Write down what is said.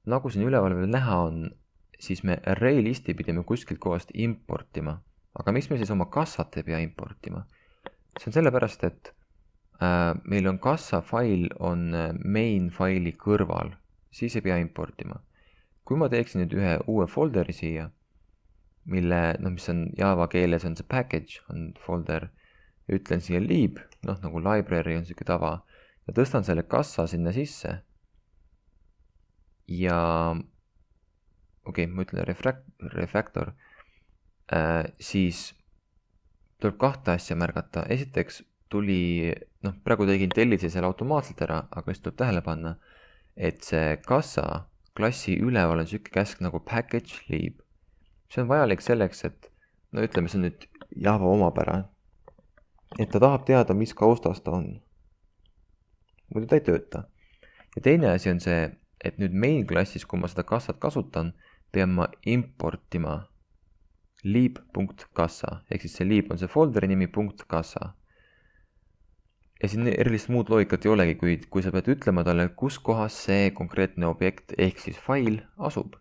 nagu siin üleval veel näha on, siis me array listi pidime kuskilt kohast importima. Aga miks me siis oma kassat ei pea importima? See on sellepärast, et meil on kassa fail on main faili kõrval, siis ei pea importima. Kui ma teeksin nüüd ühe uue folderi siia, mille, mis on Java keeles on see package, on folder, ja ütlen siia lib, nagu library on siuke tava, ja tõstan selle kassa sinna sisse. Ja ma ütlen refactor, siis tuleb kahte asja märgata. Esiteks tuli, praegu tegin tellise seal automaatselt ära, aga siis tuleb tähele panna, et see kassa klassi üleval on siuke käsk nagu package lib. See on vajalik selleks, et ütleme, see on nüüd Java omapära, et ta tahab teada, mis kaustas ta on. Muidu ta ei tööta. Ja teine asi on see, et nüüd main klassis, kui ma seda kassat kasutan, pean ma importima lib.kassa, ehk siis see lib on see folderi nimi .kassa. Ja siin erilist muud loogikat ei olegi, kui sa pead ütlema talle, kus kohas see konkreetne objekt ehk siis fail asub.